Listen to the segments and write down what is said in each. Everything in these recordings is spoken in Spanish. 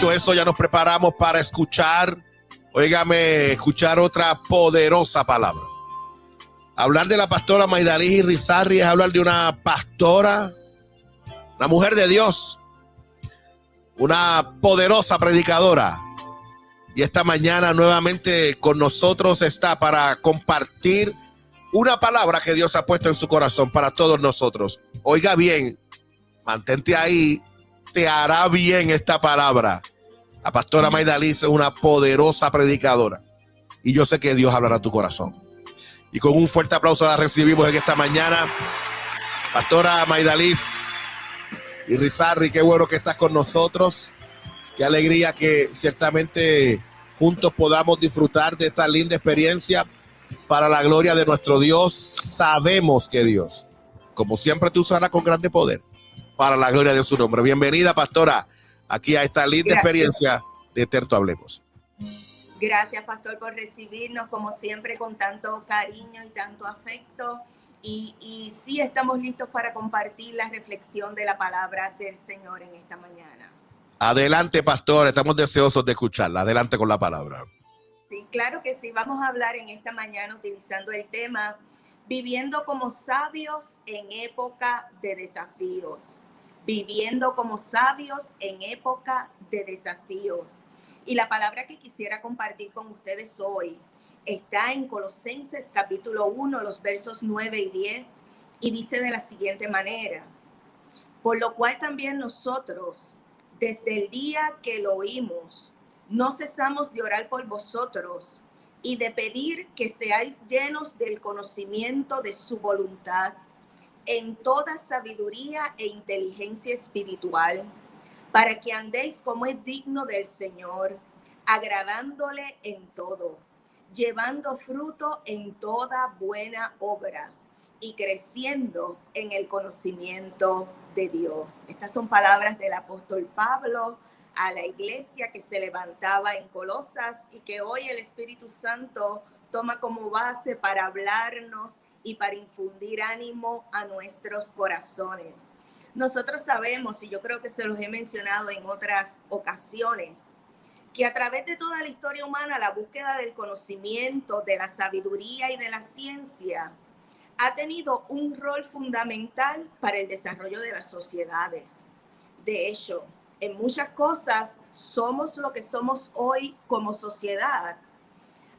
dicho eso, ya nos preparamos para escuchar, óigame, escuchar otra poderosa palabra. Hablar de la pastora Maydalys Irizarry es hablar de una pastora, una mujer de Dios, una poderosa predicadora. Y esta mañana nuevamente con nosotros está para compartir una palabra que Dios ha puesto en su corazón para todos nosotros. Oiga bien, mantente ahí, te hará bien esta palabra. La pastora Maydalys es una poderosa predicadora y yo sé que Dios hablará a tu corazón. Y con un fuerte aplauso la recibimos en esta mañana. Pastora Maydalys Irizarry, qué bueno que estás con nosotros. Qué alegría que ciertamente juntos podamos disfrutar de esta linda experiencia para la gloria de nuestro Dios. Sabemos que Dios, como siempre, te usará con grande poder para la gloria de su nombre. Bienvenida, pastora, aquí a esta linda experiencia de Terto Hablemos. Gracias, pastor, por recibirnos como siempre con tanto cariño y tanto afecto. Y sí estamos listos para compartir la reflexión de la palabra del Señor en esta mañana. Adelante, pastor, estamos deseosos de escucharla. Adelante con la palabra. Sí, claro que sí. Vamos a hablar en esta mañana utilizando el tema viviendo como sabios en época de desafíos. Viviendo como sabios en época de desafíos. Y la palabra que quisiera compartir con ustedes hoy está en Colosenses capítulo 1, los versos 9 y 10, y dice de la siguiente manera: por lo cual también nosotros, desde el día que lo oímos, no cesamos de orar por vosotros y de pedir que seáis llenos del conocimiento de su voluntad, en toda sabiduría e inteligencia espiritual, para que andéis como es digno del Señor, agradándole en todo, llevando fruto en toda buena obra y creciendo en el conocimiento de Dios. Estas son palabras del apóstol Pablo a la iglesia que se levantaba en Colosas y que hoy el Espíritu Santo toma como base para hablarnos y para infundir ánimo a nuestros corazones. Nosotros sabemos, y yo creo que se los he mencionado en otras ocasiones, que a través de toda la historia humana, la búsqueda del conocimiento, de la sabiduría y de la ciencia ha tenido un rol fundamental para el desarrollo de las sociedades. De hecho, en muchas cosas somos lo que somos hoy como sociedad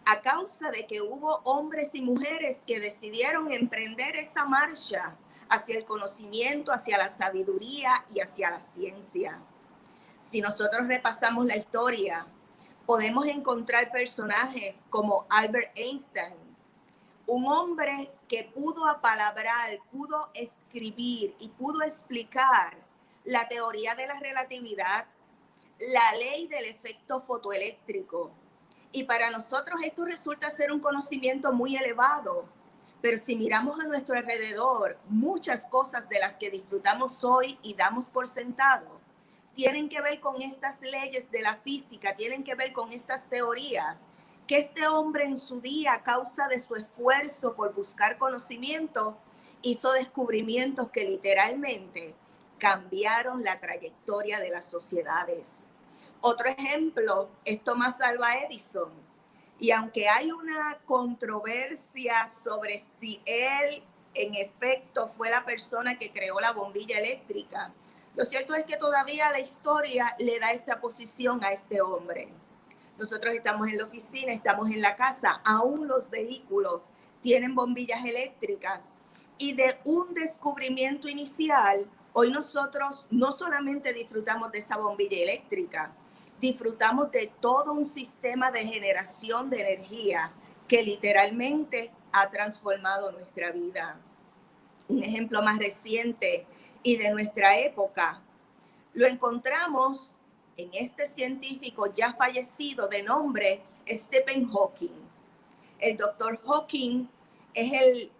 a causa de que hubo hombres y mujeres que decidieron emprender esa marcha hacia el conocimiento, hacia la sabiduría y hacia la ciencia. Si nosotros repasamos la historia, podemos encontrar personajes como Albert Einstein, un hombre que pudo apalabrar, pudo escribir y pudo explicar la teoría de la relatividad, la ley del efecto fotoeléctrico. Y para nosotros esto resulta ser un conocimiento muy elevado. Pero si miramos a nuestro alrededor, muchas cosas de las que disfrutamos hoy y damos por sentado tienen que ver con estas leyes de la física, tienen que ver con estas teorías que este hombre en su día, a causa de su esfuerzo por buscar conocimiento, hizo descubrimientos que literalmente cambiaron la trayectoria de las sociedades. Otro ejemplo es Thomas Alva Edison. Y aunque hay una controversia sobre si él en efecto fue la persona que creó la bombilla eléctrica, lo cierto es que todavía la historia le da esa posición a este hombre. Nosotros estamos en la oficina, estamos en la casa, aún los vehículos tienen bombillas eléctricas. Y de un descubrimiento inicial, hoy nosotros no solamente disfrutamos de esa bombilla eléctrica, disfrutamos de todo un sistema de generación de energía que literalmente ha transformado nuestra vida. Un ejemplo más reciente y de nuestra época lo encontramos en este científico ya fallecido de nombre Stephen Hawking. El doctor Hawking es el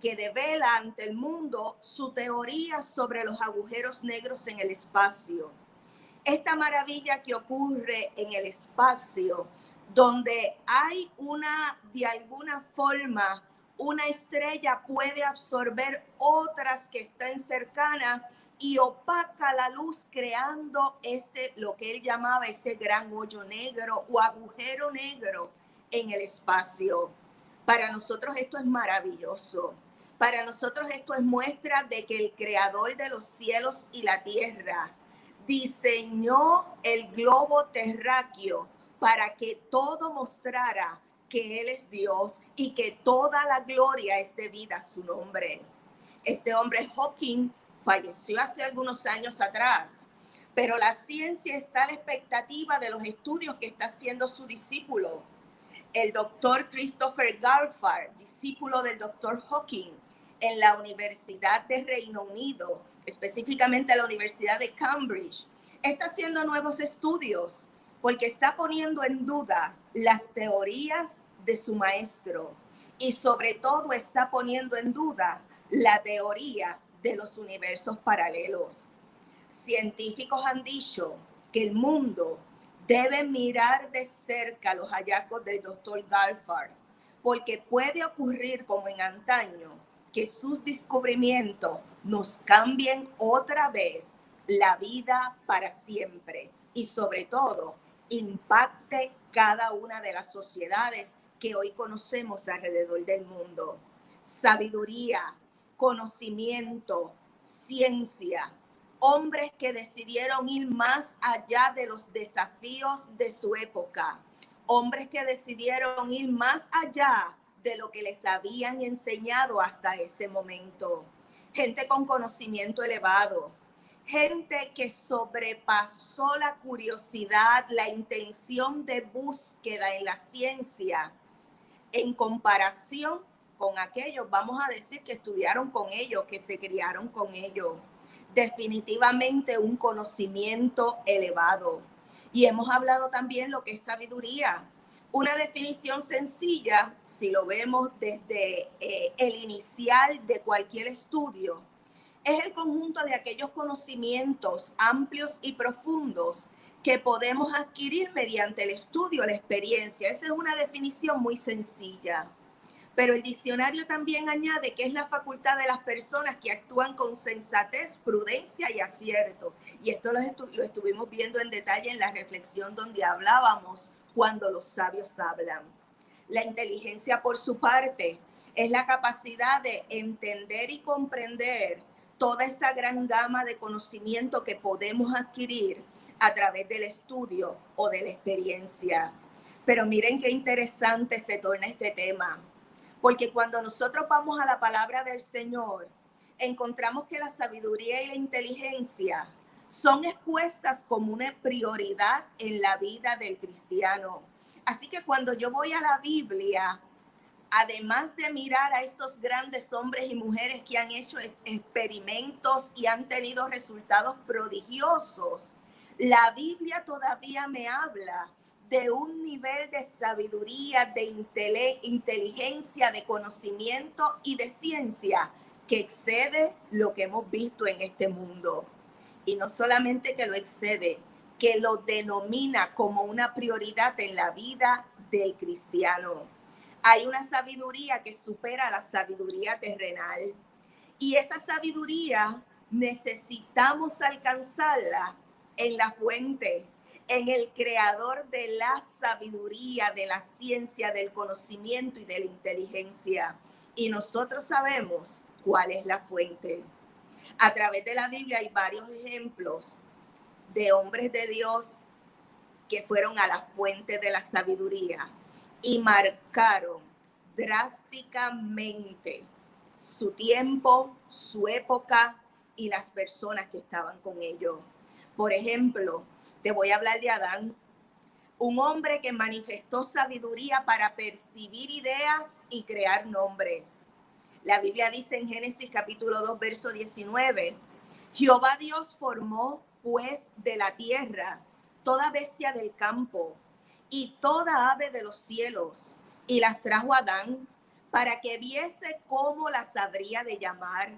que devela ante el mundo su teoría sobre los agujeros negros en el espacio. Esta maravilla que ocurre en el espacio, donde hay de alguna forma, una estrella puede absorber otras que están cercanas y opaca la luz, creando lo que él llamaba ese gran hoyo negro o agujero negro en el espacio. Para nosotros esto es maravilloso. Para nosotros esto es muestra de que el creador de los cielos y la tierra diseñó el globo terráqueo para que todo mostrara que Él es Dios y que toda la gloria es debida a su nombre. Este hombre Hawking falleció hace algunos años atrás, pero la ciencia está a la expectativa de los estudios que está haciendo su discípulo, el doctor Christopher Galfard, discípulo del doctor Hawking en la Universidad de Reino Unido, específicamente la Universidad de Cambridge. Está haciendo nuevos estudios porque está poniendo en duda las teorías de su maestro y sobre todo está poniendo en duda la teoría de los universos paralelos. Científicos han dicho que el mundo debe mirar de cerca los hallazgos del doctor Galfard, porque puede ocurrir como en antaño, que sus descubrimientos nos cambien otra vez la vida para siempre y sobre todo impacte cada una de las sociedades que hoy conocemos alrededor del mundo. Sabiduría, conocimiento, ciencia, hombres que decidieron ir más allá de los desafíos de su época, hombres que decidieron ir más allá de lo que les habían enseñado hasta ese momento, gente con conocimiento elevado, gente que sobrepasó la curiosidad, la intención de búsqueda en la ciencia en comparación con aquellos, vamos a decir, que estudiaron con ellos, que se criaron con ellos. Definitivamente un conocimiento elevado. Y hemos hablado también lo que es sabiduría. Una definición sencilla, si lo vemos desde el inicial de cualquier estudio, es el conjunto de aquellos conocimientos amplios y profundos que podemos adquirir mediante el estudio, la experiencia. Esa es una definición muy sencilla. Pero el diccionario también añade que es la facultad de las personas que actúan con sensatez, prudencia y acierto. Y esto lo estuvimos viendo en detalle en la reflexión donde hablábamos cuando los sabios hablan. La inteligencia, por su parte, es la capacidad de entender y comprender toda esa gran gama de conocimiento que podemos adquirir a través del estudio o de la experiencia. Pero miren qué interesante se torna este tema. Porque cuando nosotros vamos a la palabra del Señor, encontramos que la sabiduría y la inteligencia son expuestas como una prioridad en la vida del cristiano. Así que cuando yo voy a la Biblia, además de mirar a estos grandes hombres y mujeres que han hecho experimentos y han tenido resultados prodigiosos, la Biblia todavía me habla de un nivel de sabiduría, de inteligencia, de conocimiento y de ciencia que excede lo que hemos visto en este mundo. Y no solamente que lo excede, que lo denomina como una prioridad en la vida del cristiano. Hay una sabiduría que supera la sabiduría terrenal. Y esa sabiduría necesitamos alcanzarla en la fuente, en el creador de la sabiduría, de la ciencia, del conocimiento y de la inteligencia. Y nosotros sabemos cuál es la fuente. A través de la Biblia hay varios ejemplos de hombres de Dios que fueron a la fuente de la sabiduría y marcaron drásticamente su tiempo, su época y las personas que estaban con ellos. Por ejemplo, te voy a hablar de Adán, un hombre que manifestó sabiduría para percibir ideas y crear nombres. La Biblia dice en Génesis capítulo 2, verso 19, Jehová Dios formó pues de la tierra toda bestia del campo y toda ave de los cielos, y las trajo a Adán para que viese cómo las habría de llamar.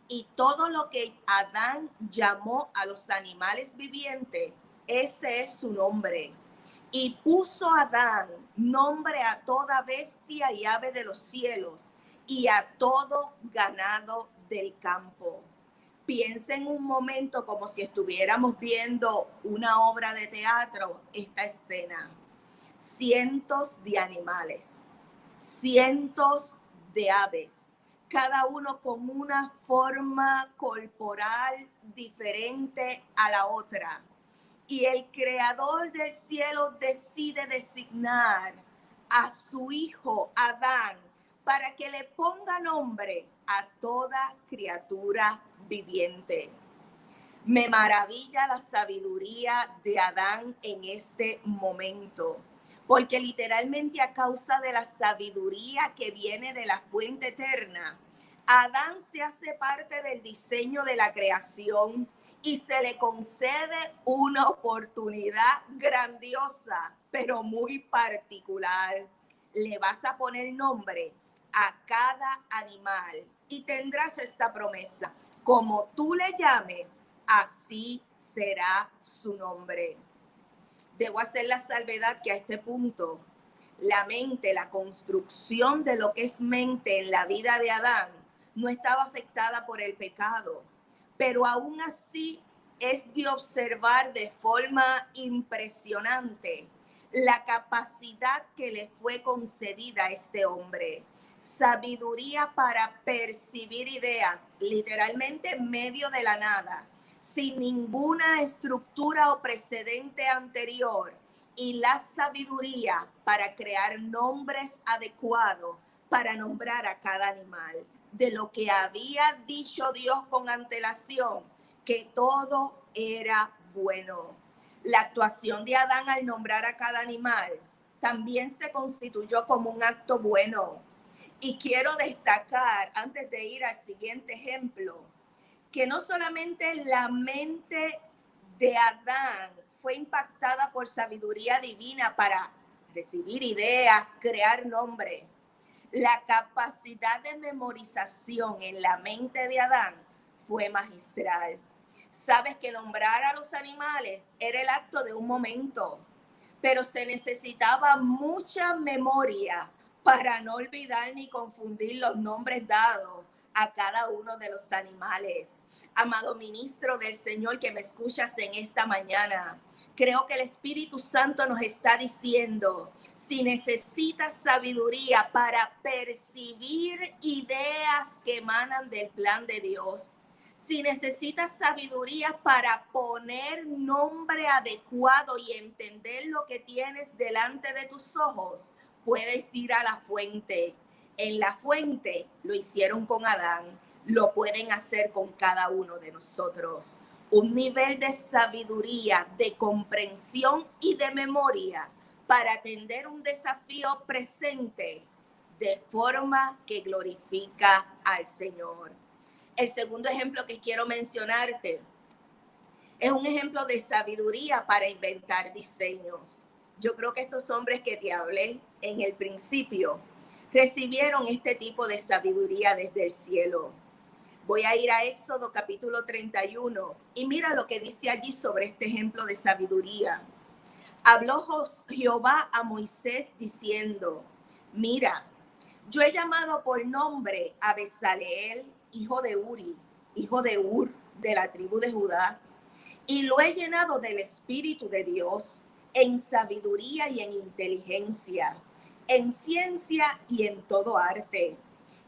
Y todo lo que Adán llamó a los animales vivientes, ese es su nombre. Y puso Adán nombre a toda bestia y ave de los cielos y a todo ganado del campo. Piensa en un momento como si estuviéramos viendo una obra de teatro, esta escena. Cientos de animales, cientos de aves, cada uno con una forma corporal diferente a la otra. Y el creador del cielo decide designar a su hijo Adán para que le ponga nombre a toda criatura viviente. Me maravilla la sabiduría de Adán en este momento, porque literalmente a causa de la sabiduría que viene de la fuente eterna, Adán se hace parte del diseño de la creación y se le concede una oportunidad grandiosa, pero muy particular. Le vas a poner nombre a cada animal y tendrás esta promesa: como tú le llames, así será su nombre. Debo hacer la salvedad que a este punto, la mente, la construcción de lo que es mente en la vida de Adán, no estaba afectada por el pecado, pero aún así es de observar de forma impresionante la capacidad que le fue concedida a este hombre. Sabiduría para percibir ideas, literalmente en medio de la nada, sin ninguna estructura o precedente anterior, y la sabiduría para crear nombres adecuados para nombrar a cada animal, de lo que había dicho Dios con antelación, que todo era bueno. La actuación de Adán al nombrar a cada animal también se constituyó como un acto bueno. Y quiero destacar, antes de ir al siguiente ejemplo, que no solamente la mente de Adán fue impactada por sabiduría divina para recibir ideas, crear nombres. La capacidad de memorización en la mente de Adán fue magistral. Sabes que nombrar a los animales era el acto de un momento, pero se necesitaba mucha memoria para no olvidar ni confundir los nombres dados a cada uno de los animales. Amado ministro del Señor que me escuchas en esta mañana, creo que el Espíritu Santo nos está diciendo: si necesitas sabiduría para percibir ideas que emanan del plan de Dios, si necesitas sabiduría para poner nombre adecuado y entender lo que tienes delante de tus ojos, puedes ir a la fuente. En la fuente lo hicieron con Adán, lo pueden hacer con cada uno de nosotros. Un nivel de sabiduría, de comprensión y de memoria para atender un desafío presente de forma que glorifica al Señor. El segundo ejemplo que quiero mencionarte es un ejemplo de sabiduría para inventar diseños. Yo creo que estos hombres que te hablé en el principio recibieron este tipo de sabiduría desde el cielo. Voy a ir a Éxodo capítulo 31 y mira lo que dice allí sobre este ejemplo de sabiduría. Habló Jehová a Moisés diciendo: mira, yo he llamado por nombre a Bezaleel, hijo de Uri, hijo de Ur, de la tribu de Judá, y lo he llenado del Espíritu de Dios, en sabiduría y en inteligencia, en ciencia y en todo arte.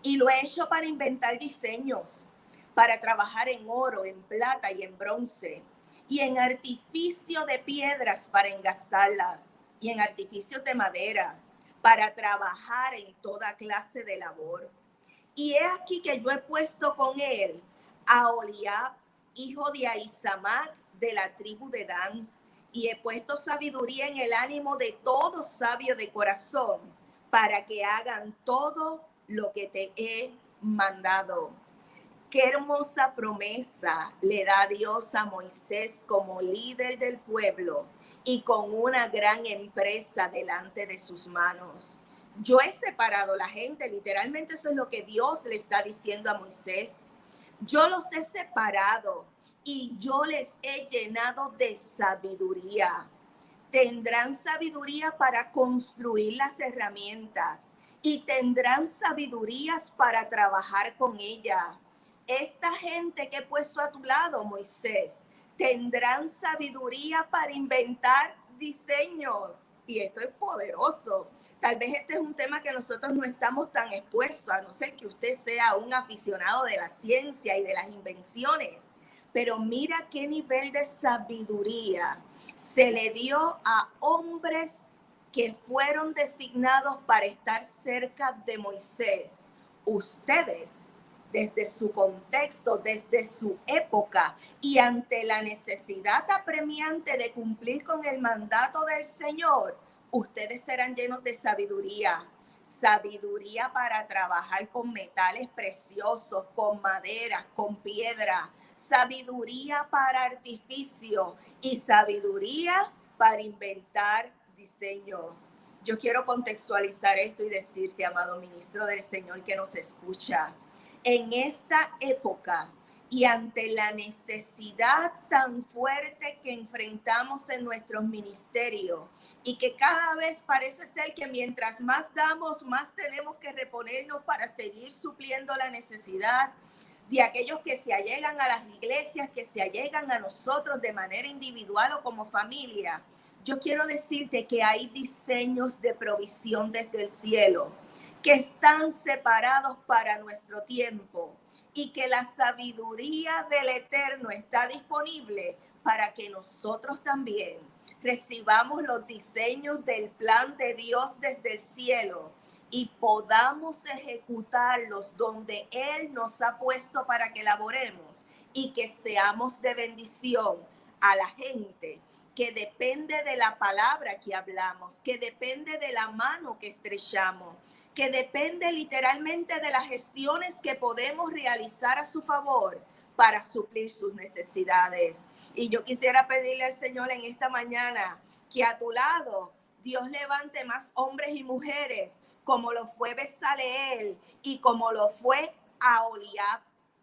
Y lo he hecho para inventar diseños, para trabajar en oro, en plata y en bronce, y en artificio de piedras para engastarlas, y en artificios de madera, para trabajar en toda clase de labor. Y he aquí que yo he puesto con él a Oliab, hijo de Ahisamac, de la tribu de Dan, y he puesto sabiduría en el ánimo de todo sabio de corazón, para que hagan todo lo que te he mandado. Qué hermosa promesa le da Dios a Moisés como líder del pueblo y con una gran empresa delante de sus manos. Yo he separado a la gente, literalmente eso es lo que Dios le está diciendo a Moisés. Yo los he separado y yo les he llenado de sabiduría. Tendrán sabiduría para construir las herramientas y tendrán sabidurías para trabajar con ella. esta gente que he puesto a tu lado, Moisés, tendrán sabiduría para inventar diseños. Y esto es poderoso. Tal vez este es un tema que nosotros no estamos tan expuestos, a no ser que usted sea un aficionado de la ciencia y de las invenciones. Pero mira qué nivel de sabiduría se le dio a hombres que fueron designados para estar cerca de Moisés. Ustedes, desde su contexto, desde su época y ante la necesidad apremiante de cumplir con el mandato del Señor, ustedes serán llenos de sabiduría. Sabiduría para trabajar con metales preciosos, con madera, con piedra. Sabiduría para artificio y sabiduría para inventar diseños. Yo quiero contextualizar esto y decirte, amado ministro del Señor que nos escucha, en esta época y ante la necesidad tan fuerte que enfrentamos en nuestros ministerios y que cada vez parece ser que mientras más damos, más tenemos que reponernos para seguir supliendo la necesidad de aquellos que se allegan a las iglesias, que se allegan a nosotros de manera individual o como familia. Yo quiero decirte que hay diseños de provisión desde el cielo que están separados para nuestro tiempo y que la sabiduría del Eterno está disponible para que nosotros también recibamos los diseños del plan de Dios desde el cielo y podamos ejecutarlos donde Él nos ha puesto para que laboremos y que seamos de bendición a la gente que depende de la palabra que hablamos, que depende de la mano que estrechamos, que depende literalmente de las gestiones que podemos realizar a su favor para suplir sus necesidades. Y yo quisiera pedirle al Señor en esta mañana que a tu lado Dios levante más hombres y mujeres como lo fue Bezaleel y como lo fue Aholiab,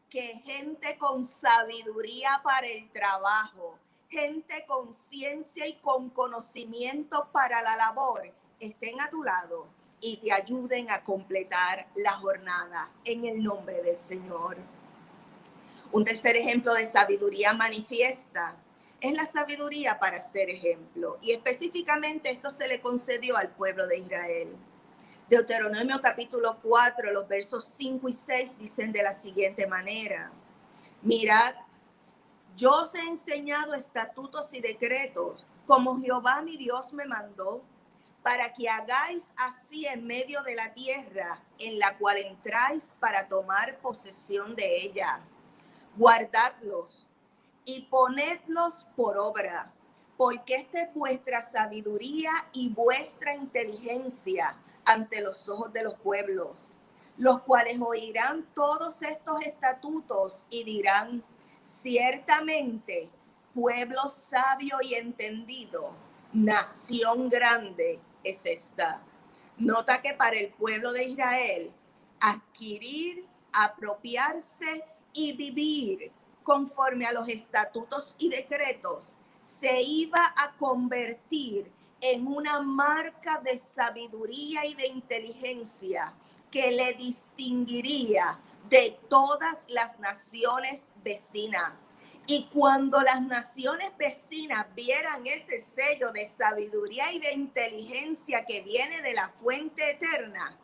que gente con sabiduría para el trabajo, gente con ciencia y con conocimiento para la labor, estén a tu lado y te ayuden a completar la jornada en el nombre del Señor. Un tercer ejemplo de sabiduría manifiesta es la sabiduría para ser ejemplo, y específicamente esto se le concedió al pueblo de Israel. Deuteronomio capítulo 4, los versos 5 y 6 dicen de la siguiente manera: mirad, yo os he enseñado estatutos y decretos, como Jehová mi Dios me mandó, para que hagáis así en medio de la tierra en la cual entráis para tomar posesión de ella. Guardadlos y ponedlos por obra, porque esta es vuestra sabiduría y vuestra inteligencia ante los ojos de los pueblos, los cuales oirán todos estos estatutos y dirán: ciertamente, pueblo sabio y entendido, nación grande es esta. Nota que para el pueblo de Israel, adquirir, apropiarse y vivir conforme a los estatutos y decretos se iba a convertir en una marca de sabiduría y de inteligencia que le distinguiría de todas las naciones vecinas. Y cuando las naciones vecinas vieran ese sello de sabiduría y de inteligencia que viene de la fuente eterna,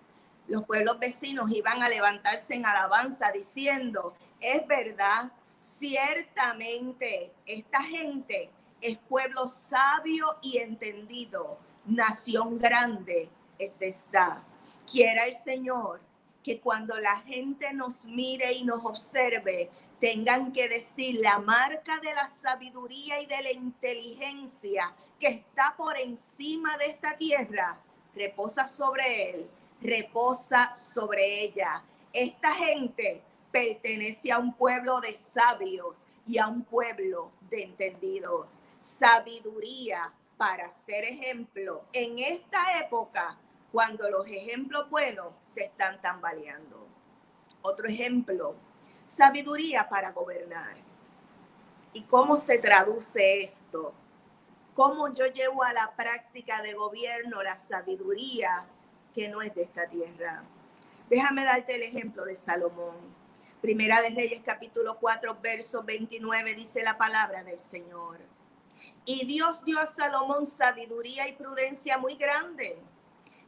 los pueblos vecinos iban a levantarse en alabanza diciendo: es verdad, ciertamente esta gente es pueblo sabio y entendido, nación grande es esta. Quiera el Señor que cuando la gente nos mire y nos observe, tengan que decir: la marca de la sabiduría y de la inteligencia que está por encima de esta tierra reposa sobre él, reposa sobre ella. Esta gente pertenece a un pueblo de sabios y a un pueblo de entendidos. Sabiduría para ser ejemplo en esta época, cuando los ejemplos buenos se están tambaleando. Otro ejemplo: sabiduría para gobernar. ¿Y cómo se traduce esto? ¿Cómo yo llevo a la práctica de gobierno la sabiduría que no es de esta tierra? Déjame darte el ejemplo de Salomón. Primera de Reyes, capítulo 4, verso 29, dice la palabra del Señor. Y Dios dio a Salomón sabiduría y prudencia muy grande,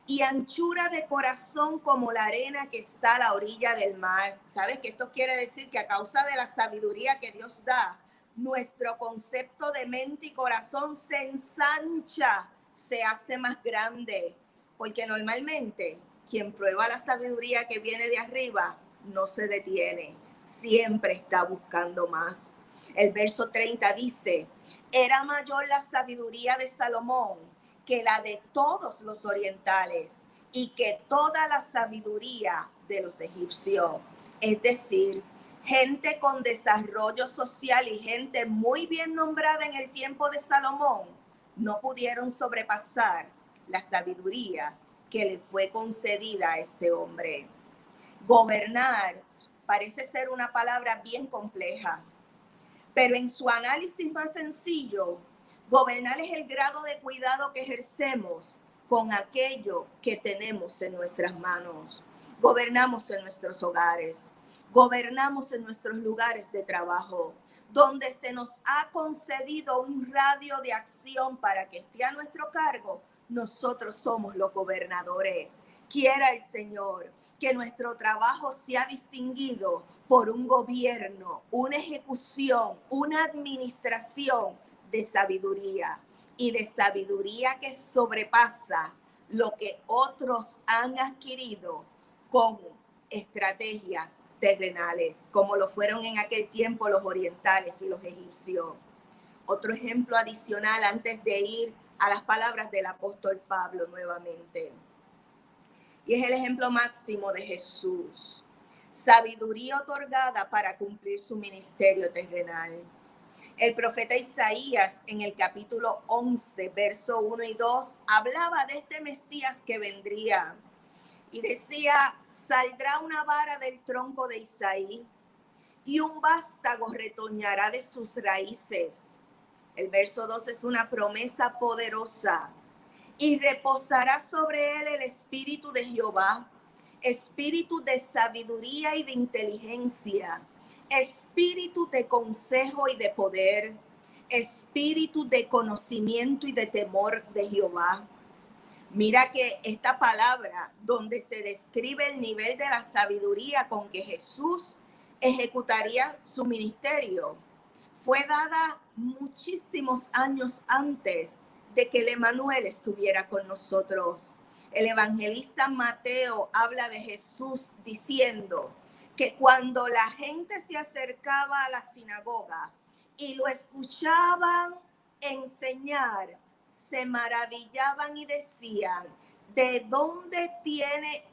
y anchura de corazón como la arena que está a la orilla del mar. ¿Sabes que esto quiere decir? Que a causa de la sabiduría que Dios da, nuestro concepto de mente y corazón se ensancha, se hace más grande. Porque normalmente quien prueba la sabiduría que viene de arriba no se detiene, siempre está buscando más. El verso 30 dice, era mayor la sabiduría de Salomón que la de todos los orientales y que toda la sabiduría de los egipcios. Es decir, gente con desarrollo social y gente muy bien nombrada en el tiempo de Salomón no pudieron sobrepasar la sabiduría que le fue concedida a este hombre. Gobernar parece ser una palabra bien compleja, pero en su análisis más sencillo, gobernar es el grado de cuidado que ejercemos con aquello que tenemos en nuestras manos. Gobernamos en nuestros hogares, gobernamos en nuestros lugares de trabajo, donde se nos ha concedido un radio de acción para que esté a nuestro cargo. Nosotros somos los gobernadores. Quiera el Señor que nuestro trabajo sea distinguido por un gobierno, una ejecución, una administración de sabiduría y de sabiduría que sobrepasa lo que otros han adquirido con estrategias terrenales, como lo fueron en aquel tiempo los orientales y los egipcios. Otro ejemplo adicional antes de ir a las palabras del apóstol Pablo nuevamente. Y es el ejemplo máximo de Jesús. Sabiduría otorgada para cumplir su ministerio terrenal. El profeta Isaías en el capítulo 11, verso 1 y 2, hablaba de este Mesías que vendría. Y decía, saldrá una vara del tronco de Isaí y un vástago retoñará de sus raíces. El verso 2 es una promesa poderosa. Y reposará sobre él el espíritu de Jehová, espíritu de sabiduría y de inteligencia, espíritu de consejo y de poder, espíritu de conocimiento y de temor de Jehová. Mira que esta palabra, donde se describe el nivel de la sabiduría con que Jesús ejecutaría su ministerio, fue dada muchísimos años antes de que el Emmanuel estuviera con nosotros. El evangelista Mateo habla de Jesús diciendo que cuando la gente se acercaba a la sinagoga y lo escuchaban enseñar, se maravillaban y decían, ¿de dónde tiene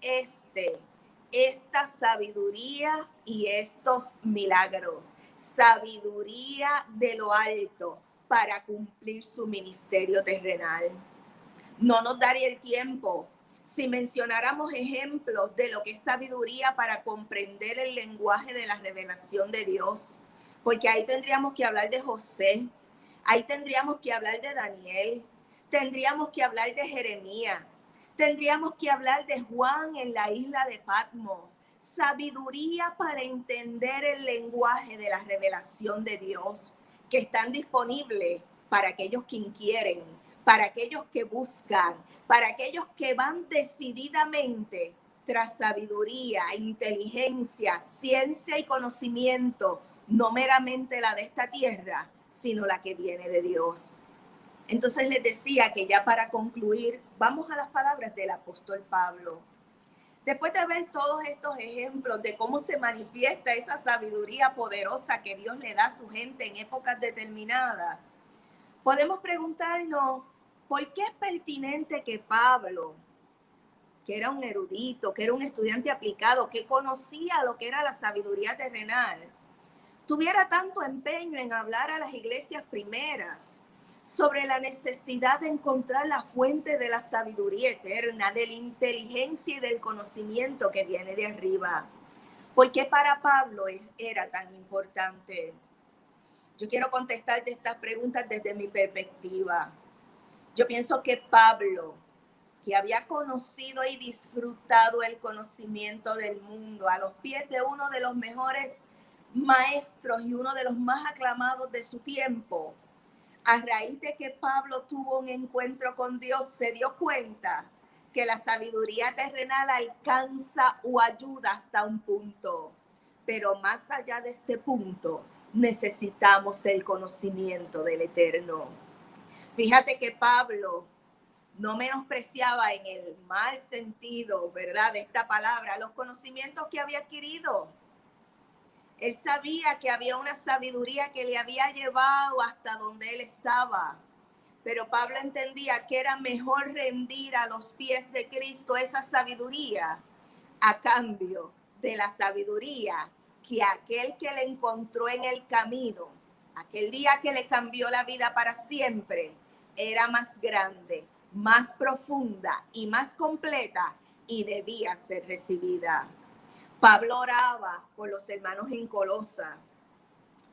esta sabiduría y estos milagros? Sabiduría de lo alto para cumplir su ministerio terrenal. No nos daría el tiempo si mencionáramos ejemplos de lo que es sabiduría para comprender el lenguaje de la revelación de Dios, porque ahí tendríamos que hablar de José, ahí tendríamos que hablar de Daniel, tendríamos que hablar de Jeremías, tendríamos que hablar de Juan en la isla de Patmos. Sabiduría para entender el lenguaje de la revelación de Dios, que están disponibles para aquellos que quieren, para aquellos que buscan, para aquellos que van decididamente tras sabiduría, inteligencia, ciencia y conocimiento, no meramente la de esta tierra, sino la que viene de Dios. Entonces les decía que ya para concluir, vamos a las palabras del apóstol Pablo. Después de ver todos estos ejemplos de cómo se manifiesta esa sabiduría poderosa que Dios le da a su gente en épocas determinadas, podemos preguntarnos, ¿por qué es pertinente que Pablo, que era un erudito, que era un estudiante aplicado, que conocía lo que era la sabiduría terrenal, tuviera tanto empeño en hablar a las iglesias primeras sobre la necesidad de encontrar la fuente de la sabiduría eterna, de la inteligencia y del conocimiento que viene de arriba? ¿Por qué para Pablo era tan importante? Yo quiero contestarte estas preguntas desde mi perspectiva. Yo pienso que Pablo que había conocido y disfrutado el conocimiento del mundo a los pies de uno de los mejores maestros y uno de los más aclamados de su tiempo, a raíz de que Pablo tuvo un encuentro con Dios, se dio cuenta que la sabiduría terrenal alcanza o ayuda hasta un punto, pero más allá de este punto necesitamos el conocimiento del Eterno. Fíjate que Pablo no menospreciaba en el mal sentido, ¿verdad?, de esta palabra, los conocimientos que había adquirido. Él sabía que había una sabiduría que le había llevado hasta donde él estaba. Pero Pablo entendía que era mejor rendir a los pies de Cristo esa sabiduría a cambio de la sabiduría que aquel que le encontró en el camino, aquel día que le cambió la vida para siempre, era más grande, más profunda y más completa y debía ser recibida. Pablo oraba por los hermanos en Colosa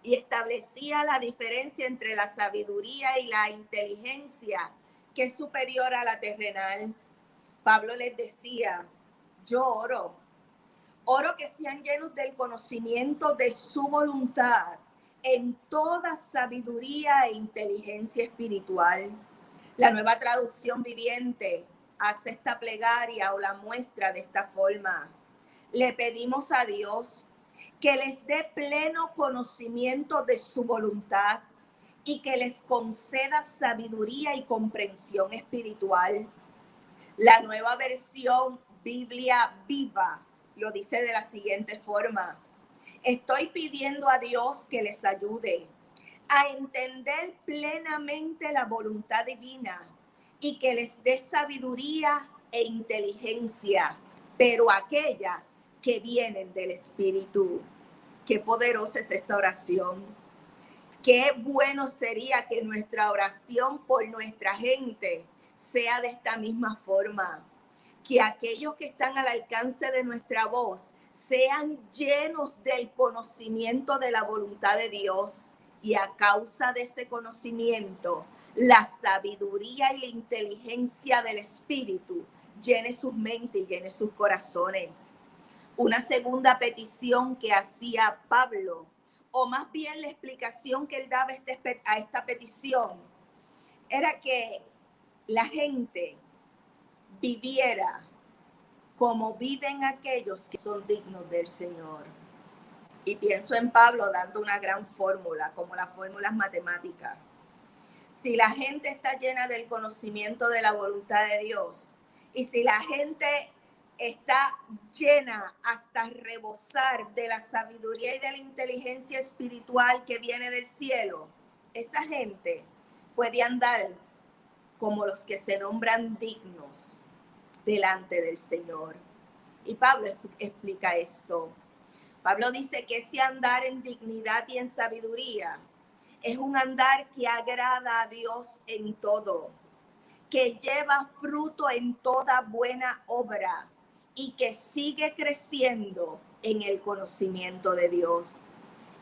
y establecía la diferencia entre la sabiduría y la inteligencia, que es superior a la terrenal. Pablo les decía: yo oro que sean llenos del conocimiento de su voluntad en toda sabiduría e inteligencia espiritual. La Nueva Traducción Viviente hace esta plegaria o la muestra de esta forma: le pedimos a Dios que les dé pleno conocimiento de su voluntad y que les conceda sabiduría y comprensión espiritual. La Nueva Versión Biblia Viva lo dice de la siguiente forma: estoy pidiendo a Dios que les ayude a entender plenamente la voluntad divina y que les dé sabiduría e inteligencia, pero aquellas que vienen del Espíritu. Qué poderosa es esta oración. Qué bueno sería que nuestra oración por nuestra gente sea de esta misma forma. Que aquellos que están al alcance de nuestra voz sean llenos del conocimiento de la voluntad de Dios, y a causa de ese conocimiento, la sabiduría y la inteligencia del Espíritu llene sus mentes y llene sus corazones. Una segunda petición que hacía Pablo, o más bien la explicación que él daba a esta petición, era que la gente viviera como viven aquellos que son dignos del Señor. Y pienso en Pablo dando una gran fórmula, como las fórmulas matemáticas. Si la gente está llena del conocimiento de la voluntad de Dios, y si la gente está llena hasta rebosar de la sabiduría y de la inteligencia espiritual que viene del cielo, esa gente puede andar como los que se nombran dignos delante del Señor. Y Pablo explica esto. Pablo dice que ese andar en dignidad y en sabiduría es un andar que agrada a Dios en todo, que lleva fruto en toda buena obra y que sigue creciendo en el conocimiento de Dios.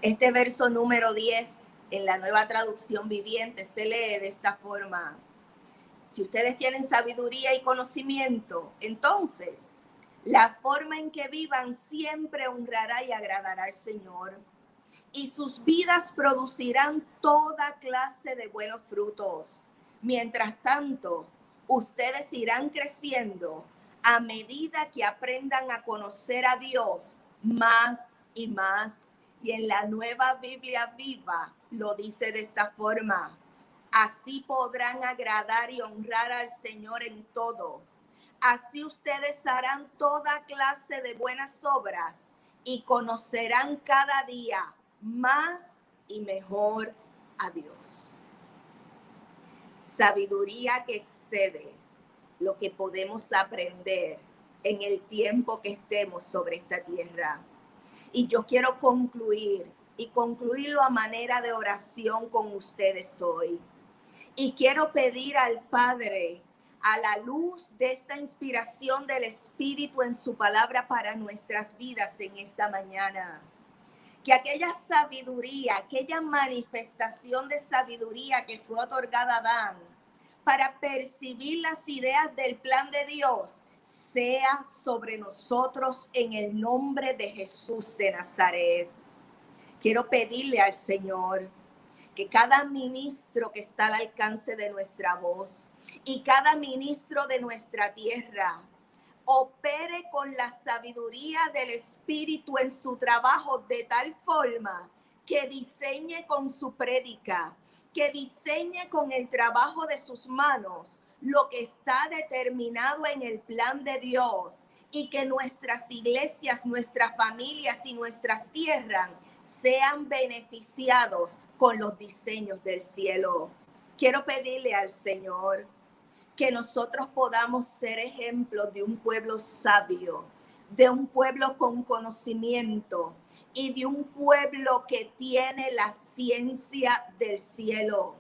Este verso número 10 en la Nueva Traducción Viviente se lee de esta forma: si ustedes tienen sabiduría y conocimiento, entonces la forma en que vivan siempre honrará y agradará al Señor, y sus vidas producirán toda clase de buenos frutos. Mientras tanto, ustedes irán creciendo a medida que aprendan a conocer a Dios más y más. Y en la Nueva Biblia Viva lo dice de esta forma: así podrán agradar y honrar al Señor en todo. Así ustedes harán toda clase de buenas obras y conocerán cada día más y mejor a Dios. Sabiduría que excede lo que podemos aprender en el tiempo que estemos sobre esta tierra. Y yo quiero concluirlo a manera de oración con ustedes hoy. Y quiero pedir al Padre, a la luz de esta inspiración del Espíritu en su palabra para nuestras vidas en esta mañana, que aquella sabiduría, aquella manifestación de sabiduría que fue otorgada a Adán, para percibir las ideas del plan de Dios, sea sobre nosotros en el nombre de Jesús de Nazaret. Quiero pedirle al Señor que cada ministro que está al alcance de nuestra voz y cada ministro de nuestra tierra opere con la sabiduría del Espíritu en su trabajo de tal forma que diseñe con su prédica, que diseñe con el trabajo de sus manos lo que está determinado en el plan de Dios, y que nuestras iglesias, nuestras familias y nuestras tierras sean beneficiados con los diseños del cielo. Quiero pedirle al Señor que nosotros podamos ser ejemplos de un pueblo sabio, de un pueblo con conocimiento y de un pueblo que tiene la ciencia del cielo.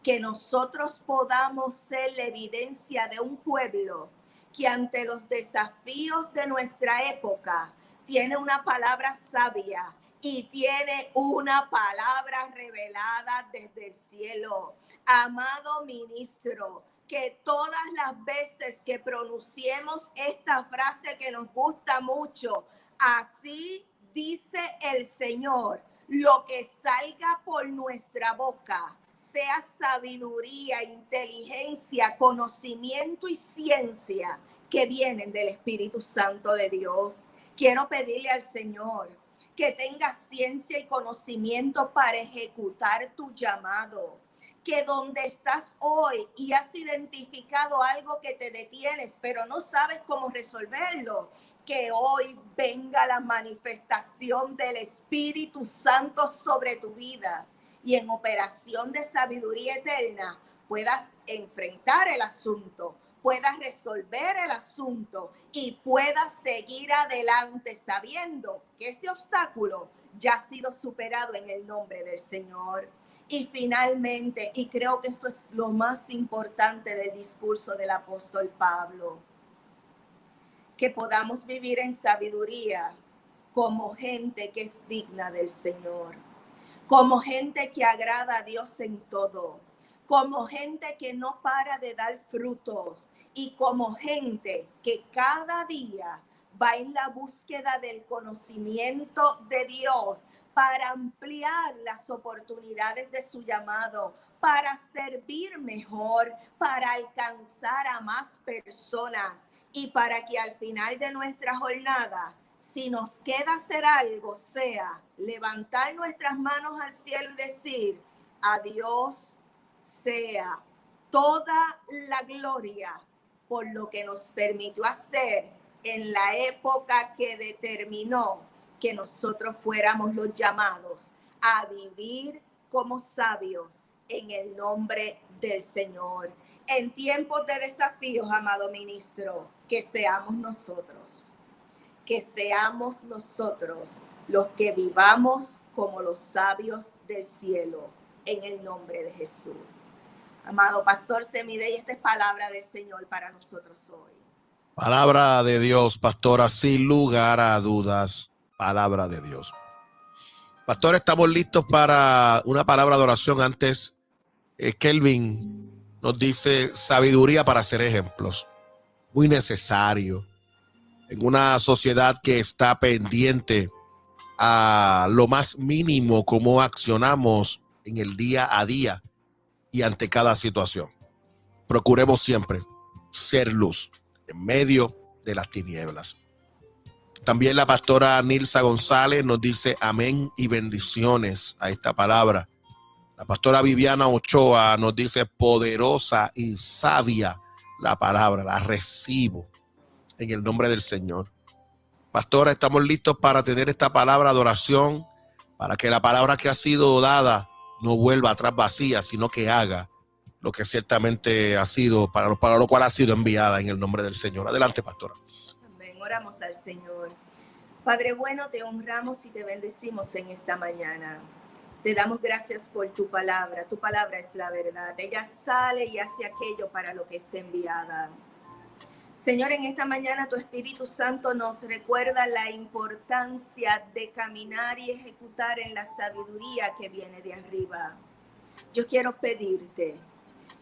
Que nosotros podamos ser la evidencia de un pueblo que ante los desafíos de nuestra época tiene una palabra sabia y tiene una palabra revelada desde el cielo. Amado ministro, que todas las veces que pronunciemos esta frase que nos gusta mucho, así dice el Señor, lo que salga por nuestra boca sea sabiduría, inteligencia, conocimiento y ciencia que vienen del Espíritu Santo de Dios. Quiero pedirle al Señor que tengas ciencia y conocimiento para ejecutar tu llamado. Que donde estás hoy y has identificado algo que te detienes, pero no sabes cómo resolverlo, que hoy venga la manifestación del Espíritu Santo sobre tu vida y en operación de sabiduría eterna puedas enfrentar el asunto, puedas resolver el asunto y puedas seguir adelante sabiendo que ese obstáculo ya ha sido superado en el nombre del Señor. Y finalmente, y creo que esto es lo más importante del discurso del apóstol Pablo, que podamos vivir en sabiduría como gente que es digna del Señor, como gente que agrada a Dios en todo, como gente que no para de dar frutos y como gente que cada día va en la búsqueda del conocimiento de Dios para ampliar las oportunidades de su llamado, para servir mejor, para alcanzar a más personas y para que al final de nuestra jornada, si nos queda hacer algo, sea levantar nuestras manos al cielo y decir: a Dios sea toda la gloria por lo que nos permitió hacer en la época que determinó que nosotros fuéramos los llamados a vivir como sabios en el nombre del Señor. En tiempos de desafíos, amado ministro, que seamos nosotros los que vivamos como los sabios del cielo, en el nombre de Jesús. Amado pastor Semidey, esta es palabra del Señor para nosotros hoy. Palabra de Dios, pastora, sin lugar a dudas, palabra de Dios. Pastor, estamos listos para una palabra de oración. Antes, Kelvin nos dice sabiduría para ser ejemplos. Muy necesario en una sociedad que está pendiente a lo más mínimo, cómo accionamos en el día a día y ante cada situación. Procuremos siempre ser luz en medio de las tinieblas. También la pastora Nilsa González nos dice amén y bendiciones a esta palabra. La pastora Viviana Ochoa nos dice poderosa y sabia la palabra, la recibo en el nombre del Señor. Pastora, estamos listos para tener esta palabra de oración, para que la palabra que ha sido dada no vuelva atrás vacía, sino que haga lo que ciertamente ha sido, para lo cual ha sido enviada en el nombre del Señor. Adelante, pastora. Amén. Oramos al Señor. Padre bueno, te honramos y te bendecimos en esta mañana. Te damos gracias por tu palabra. Tu palabra es la verdad. Ella sale y hace aquello para lo que es enviada. Señor, en esta mañana tu Espíritu Santo nos recuerda la importancia de caminar y ejecutar en la sabiduría que viene de arriba. Yo quiero pedirte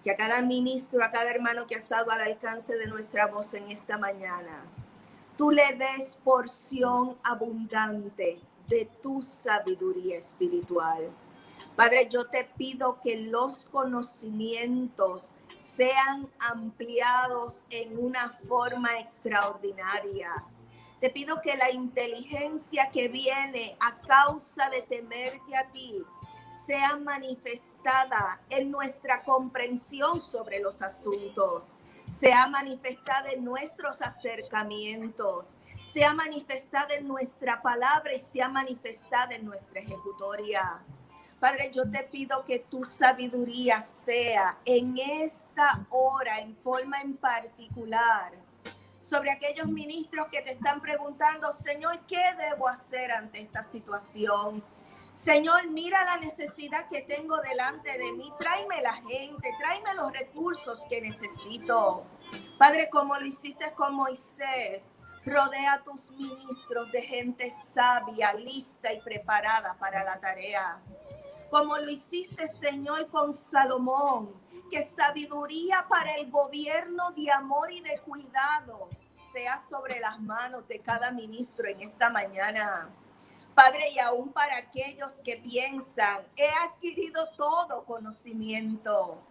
que a cada ministro, a cada hermano que ha estado al alcance de nuestra voz en esta mañana, tú le des porción abundante de tu sabiduría espiritual. Padre, yo te pido que los conocimientos sean ampliados en una forma extraordinaria. Te pido que la inteligencia que viene a causa de temerte a ti sea manifestada en nuestra comprensión sobre los asuntos, sea manifestada en nuestros acercamientos, sea manifestada en nuestra palabra y sea manifestada en nuestra ejecutoria. Padre, yo te pido que tu sabiduría sea en esta hora, en forma en particular, sobre aquellos ministros que te están preguntando, Señor, ¿qué debo hacer ante esta situación? Señor, mira la necesidad que tengo delante de mí. Tráeme la gente, tráeme los recursos que necesito. Padre, como lo hiciste con Moisés, rodea a tus ministros de gente sabia, lista y preparada para la tarea. Como lo hiciste, Señor, con Salomón, que sabiduría para el gobierno de amor y de cuidado sea sobre las manos de cada ministro en esta mañana. Padre, y aún para aquellos que piensan, he adquirido todo conocimiento,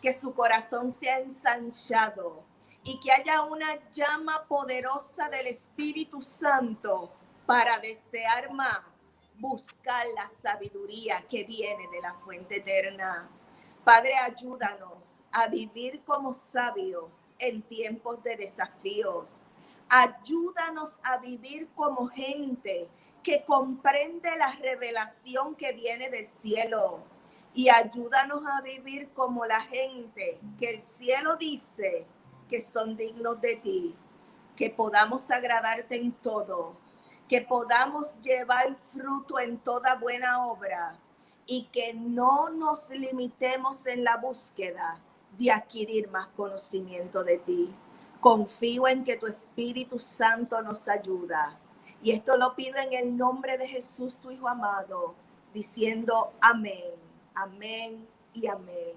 que su corazón sea ensanchado y que haya una llama poderosa del Espíritu Santo para desear más, buscar la sabiduría que viene de la fuente eterna. Padre, ayúdanos a vivir como sabios en tiempos de desafíos. Ayúdanos a vivir como gente que comprende la revelación que viene del cielo. Y ayúdanos a vivir como la gente que el cielo dice que son dignos de ti. Que podamos agradarte en todo. Que podamos llevar fruto en toda buena obra. Y que no nos limitemos en la búsqueda de adquirir más conocimiento de ti. Confío en que tu Espíritu Santo nos ayuda. Y esto lo pido en el nombre de Jesús, tu Hijo amado, diciendo amén, amén y amén.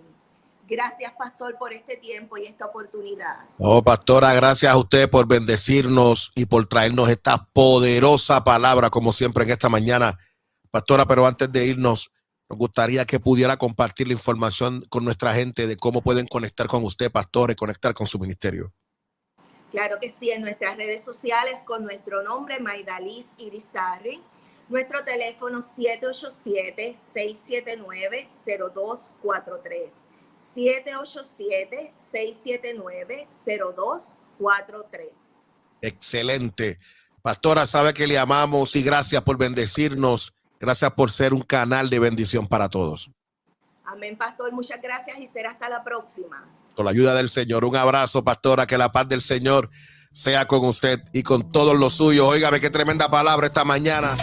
Gracias, pastor, por este tiempo y esta oportunidad. Oh, pastora, gracias a usted por bendecirnos y por traernos esta poderosa palabra, como siempre en esta mañana. Pastora, pero antes de irnos, nos gustaría que pudiera compartir la información con nuestra gente de cómo pueden conectar con usted, pastor, y conectar con su ministerio. Claro que sí, en nuestras redes sociales con nuestro nombre, Maydaliz Irizarry. Nuestro teléfono 787-679-0243. 787-679-0243. Excelente. Pastora, sabe que le amamos y gracias por bendecirnos. Gracias por ser un canal de bendición para todos. Amén, pastor. Muchas gracias y será hasta la próxima. Con la ayuda del Señor. Un abrazo, pastora. Que la paz del Señor sea con usted y con todos los suyos. Óigame, qué tremenda palabra esta mañana.